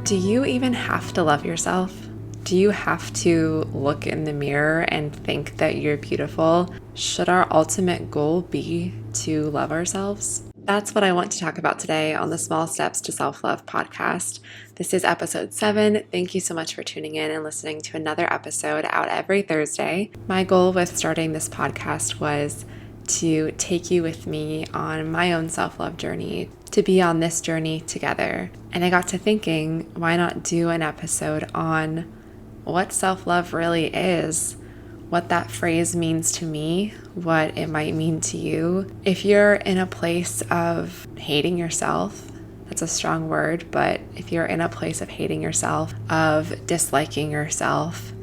Do you even have to love yourself? Do you have to look in the mirror and think that you're beautiful? Should our ultimate goal be to love ourselves? That's what I want to talk about today on the Small Steps to Self-Love podcast. This is episode 7. Thank you so much for tuning in and listening to another episode out every Thursday. My goal with starting this podcast was to take you with me on my own self-love journey, to be on this journey together. And I got to thinking, why not do an episode on what self-love really is, what that phrase means to me, what it might mean to you. If you're in a place of hating yourself, that's a strong word, but if you're in a place of hating yourself, of disliking yourself,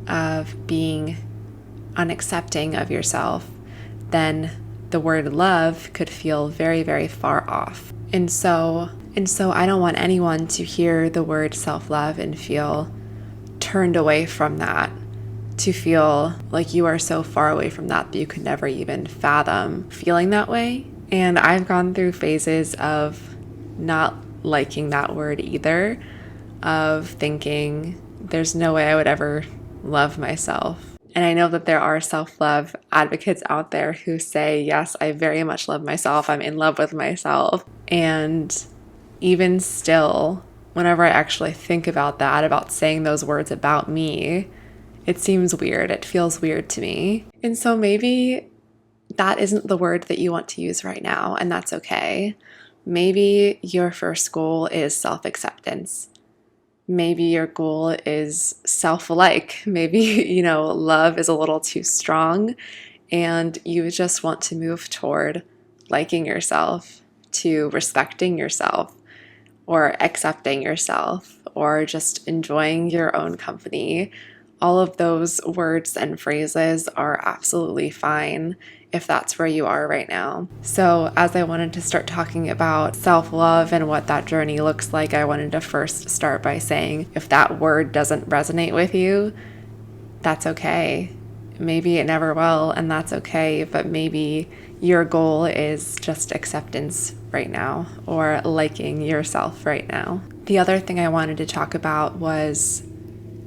of being unaccepting of yourself, then the word love could feel very, very far off. And so I don't want anyone to hear the word self-love and feel turned away from that, to feel like you are so far away from that you could never even fathom feeling that way. And I've gone through phases of not liking that word either, of thinking there's no way I would ever love myself. And I know that there are self-love advocates out there who say, yes, I very much love myself. I'm in love with myself. And even still, whenever I actually think about that, about saying those words about me, it seems weird. It feels weird to me. And so maybe that isn't the word that you want to use right now, and that's okay. Maybe your first goal is self-acceptance. Maybe your goal is self-like. Maybe, love is a little too strong and you just want to move toward liking yourself, to respecting yourself, or accepting yourself, or just enjoying your own company. All of those words and phrases are absolutely fine if that's where you are right now. So as I wanted to start talking about self-love and what that journey looks like, I wanted to first start by saying, if that word doesn't resonate with you, that's okay. Maybe it never will, and that's okay, but maybe your goal is just acceptance right now, or liking yourself right now. The other thing I wanted to talk about was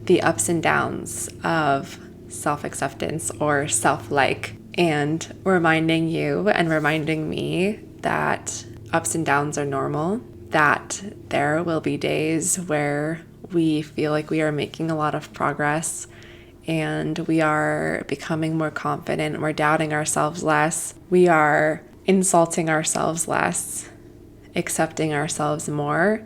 the ups and downs of self-acceptance or self-like, and reminding you and reminding me that ups and downs are normal, that there will be days where we feel like we are making a lot of progress and we are becoming more confident, we're doubting ourselves less, we are insulting ourselves less, accepting ourselves more,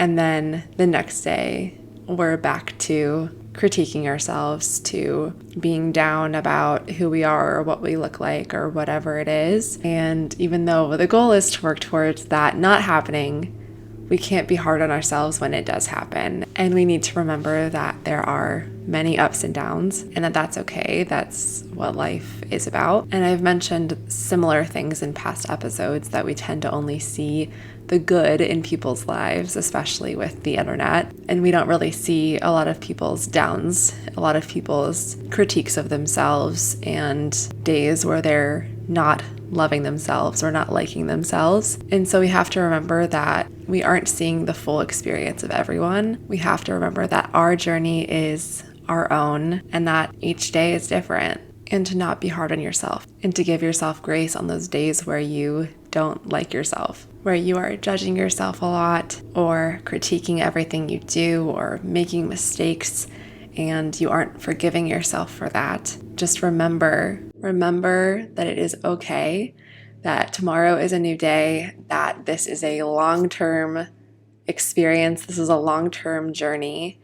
and then the next day we're back to critiquing ourselves, to being down about who we are or what we look like or whatever it is. And even though the goal is to work towards that not happening, we can't be hard on ourselves when it does happen. And we need to remember that there are many ups and downs and that that's okay. That's what life is about. And I've mentioned similar things in past episodes, that we tend to only see the good in people's lives, especially with the internet. And we don't really see a lot of people's downs, a lot of people's critiques of themselves, and days where they're not loving themselves or not liking themselves. And so we have to remember that we aren't seeing the full experience of everyone. We have to remember that our journey is our own and that each day is different, and to not be hard on yourself, and to give yourself grace on those days where you don't like yourself, where you are judging yourself a lot or critiquing everything you do or making mistakes and you aren't forgiving yourself for that. Just remember that it is okay, that tomorrow is a new day, that this is a long-term experience, this is a long-term journey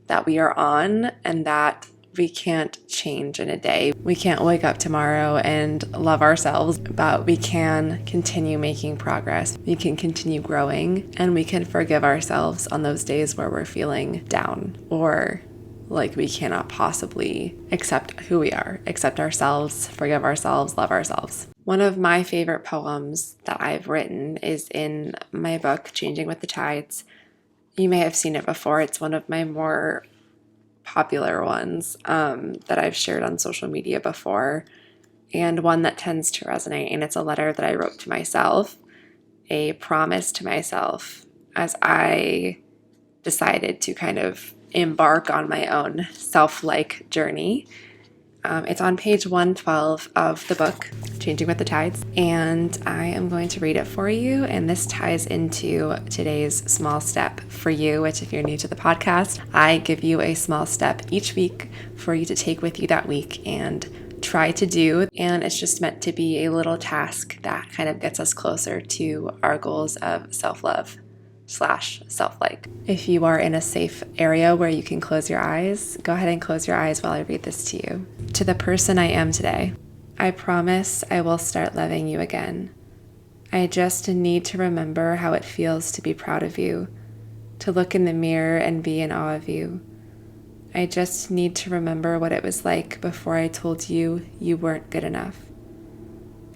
that we are on, and that we can't change in a day. We can't wake up tomorrow and love ourselves, but we can continue making progress. We can continue growing, and we can forgive ourselves on those days where we're feeling down or like we cannot possibly accept who we are, accept ourselves, forgive ourselves, love ourselves. One of my favorite poems that I've written is in my book, Changing with the Tides. You may have seen it before. It's one of my more popular ones that I've shared on social media before, and one that tends to resonate. And it's a letter that I wrote to myself, a promise to myself as I decided to kind of embark on my own self-like journey. It's on page 112 of the book, Changing with the Tides, and I am going to read it for you. And this ties into today's small step for you, which if you're new to the podcast, I give you a small step each week for you to take with you that week and try to do. And it's just meant to be a little task that kind of gets us closer to our goals of self-love / self-like. If you are in a safe area where you can close your eyes, go ahead and close your eyes while I read this to you. To the person I am today, I promise I will start loving you again. I just need to remember how it feels to be proud of you, to look in the mirror and be in awe of you. I just need to remember what it was like before I told you you weren't good enough.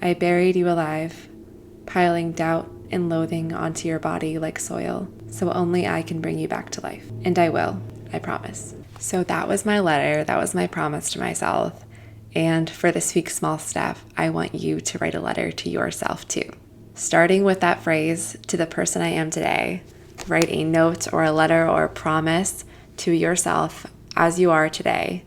I buried you alive, piling doubt and loathing onto your body like soil, so only I can bring you back to life. And I will, I promise. So that was my letter. That was my promise to myself. And for this week's small step, I want you to write a letter to yourself too. Starting with that phrase, to the person I am today, write a note or a letter or a promise to yourself as you are today.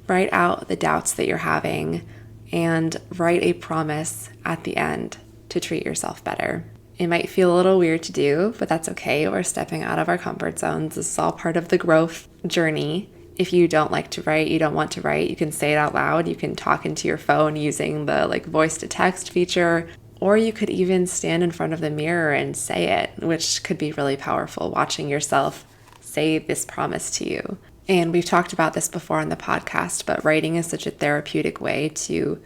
Write out the doubts that you're having and write a promise at the end to treat yourself better. It might feel a little weird to do, but that's okay. We're stepping out of our comfort zones. This is all part of the growth journey. If you don't like to write, you don't want to write, you can say it out loud. You can talk into your phone using the voice to text feature, or you could even stand in front of the mirror and say it, which could be really powerful, watching yourself say this promise to you. And we've talked about this before on the podcast, but writing is such a therapeutic way to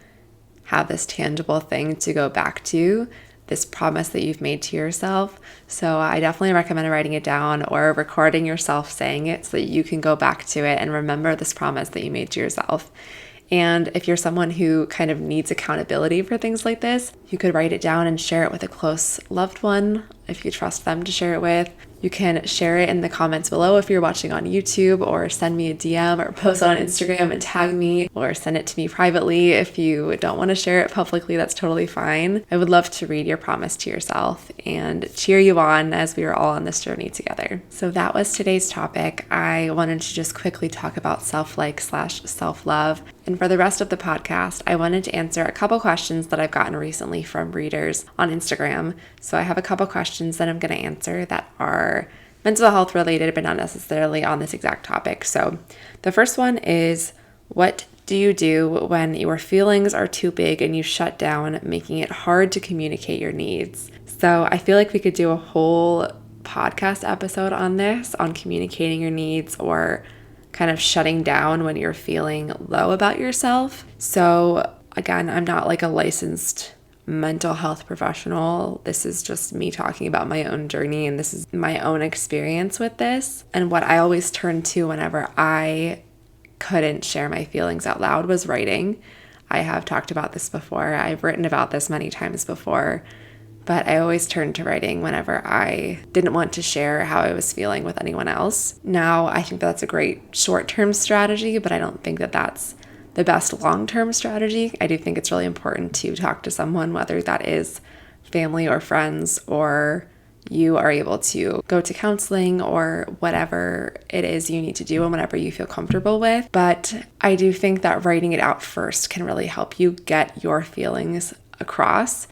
have this tangible thing to go back to, this promise that you've made to yourself. So I definitely recommend writing it down or recording yourself saying it so that you can go back to it and remember this promise that you made to yourself. And if you're someone who kind of needs accountability for things like this, you could write it down and share it with a close loved one if you trust them to share it with. You can share it in the comments below if you're watching on YouTube, or send me a DM or post on Instagram and tag me, or send it to me privately. If you don't want to share it publicly, that's totally fine. I would love to read your promise to yourself and cheer you on as we are all on this journey together. So that was today's topic. I wanted to just quickly talk about self-like / self-love. And for the rest of the podcast, I wanted to answer a couple questions that I've gotten recently from readers on Instagram. So I have a couple questions that I'm going to answer that are mental health related, but not necessarily on this exact topic. So the first one is, what do you do when your feelings are too big and you shut down, making it hard to communicate your needs? So I feel like we could do a whole podcast episode on this, on communicating your needs or kind of shutting down when you're feeling low about yourself. So again, I'm not like a licensed mental health professional. This is just me talking about my own journey, and this is my own experience with this. And what I always turned to whenever I couldn't share my feelings out loud was writing. I have talked about this before. I've written about this many times before, but I always turned to writing whenever I didn't want to share how I was feeling with anyone else. Now, I think that's a great short-term strategy, but I don't think that that's the best long-term strategy. I do think it's really important to talk to someone, whether that is family or friends, or you are able to go to counseling or whatever it is you need to do and whatever you feel comfortable with. But I do think that writing it out first can really help you get your feelings across,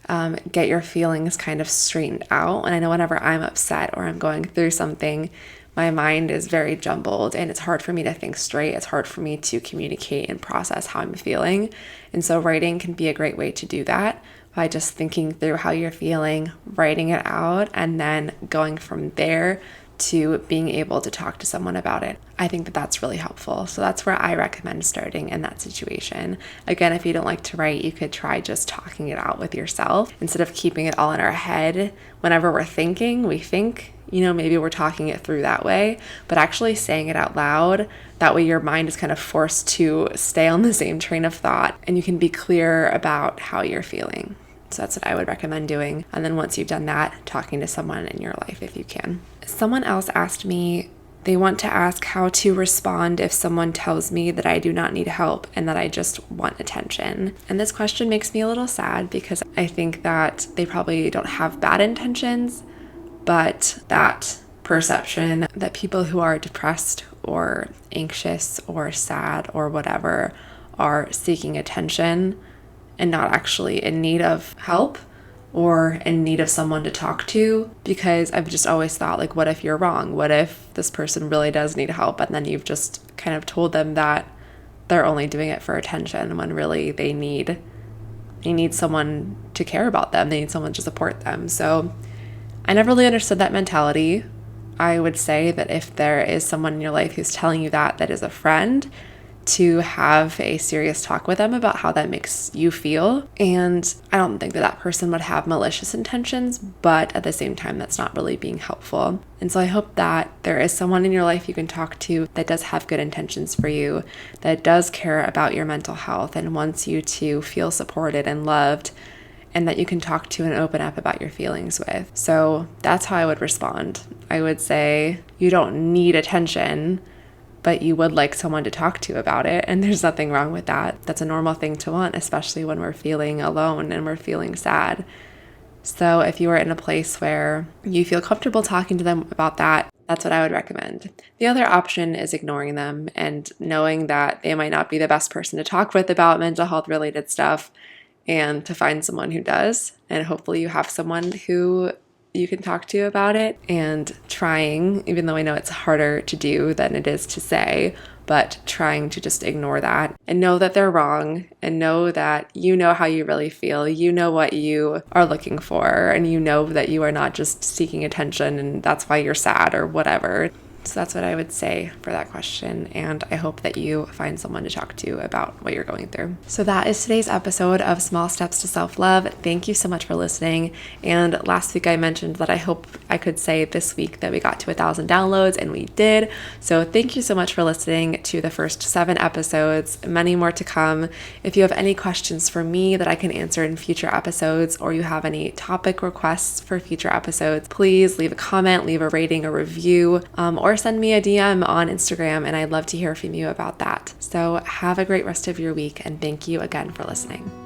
get your feelings kind of straightened out. And I know whenever I'm upset or I'm going through something, my mind is very jumbled and it's hard for me to think straight. It's hard for me to communicate and process how I'm feeling. And so writing can be a great way to do that by just thinking through how you're feeling, writing it out, and then going from there to being able to talk to someone about it. I think that that's really helpful. So that's where I recommend starting in that situation. Again, if you don't like to write, you could try just talking it out with yourself instead of keeping it all in our head. Whenever we're thinking, we think, maybe we're talking it through that way, but actually saying it out loud, that way your mind is kind of forced to stay on the same train of thought and you can be clear about how you're feeling. So that's what I would recommend doing. And then once you've done that, talking to someone in your life if you can. Someone else asked me, they want to ask how to respond if someone tells me that I do not need help and that I just want attention. And this question makes me a little sad because I think that they probably don't have bad intentions, but that perception that people who are depressed or anxious or sad or whatever are seeking attention and not actually in need of help or in need of someone to talk to, because I've just always thought, like, what if you're wrong? What if this person really does need help and then you've just kind of told them that they're only doing it for attention when really they need someone to care about them. They need someone to support them. So I never really understood that mentality. I would say that if there is someone in your life who's telling you that is a friend, to have a serious talk with them about how that makes you feel. And I don't think that person would have malicious intentions, but at the same time, that's not really being helpful. And so I hope that there is someone in your life you can talk to that does have good intentions for you, that does care about your mental health and wants you to feel supported and loved, and that you can talk to and open up about your feelings with. So that's how I would respond. I would say you don't need attention, but you would like someone to talk to about it. And there's nothing wrong with that. That's a normal thing to want, especially when we're feeling alone and we're feeling sad. So if you are in a place where you feel comfortable talking to them about that, that's what I would recommend. The other option is ignoring them and knowing that they might not be the best person to talk with about mental health related stuff, and to find someone who does. And hopefully you have someone who you can talk to about it, and trying, even though I know it's harder to do than it is to say, but trying to just ignore that and know that they're wrong, and know that you know how you really feel. You know what you are looking for, and you know that you are not just seeking attention and that's why you're sad or whatever. So that's what I would say for that question, and I hope that you find someone to talk to about what you're going through. So that is today's episode of Small Steps to Self-Love. Thank you so much for listening. And last week I mentioned that I hope I could say this week that we got to 1,000 downloads, and we did. So thank you so much for listening to the first 7 episodes, many more to come. If you have any questions for me that I can answer in future episodes, or you have any topic requests for future episodes, please leave a comment, leave a rating, a review, or send me a DM on Instagram, and I'd love to hear from you about that. So have a great rest of your week, and thank you again for listening.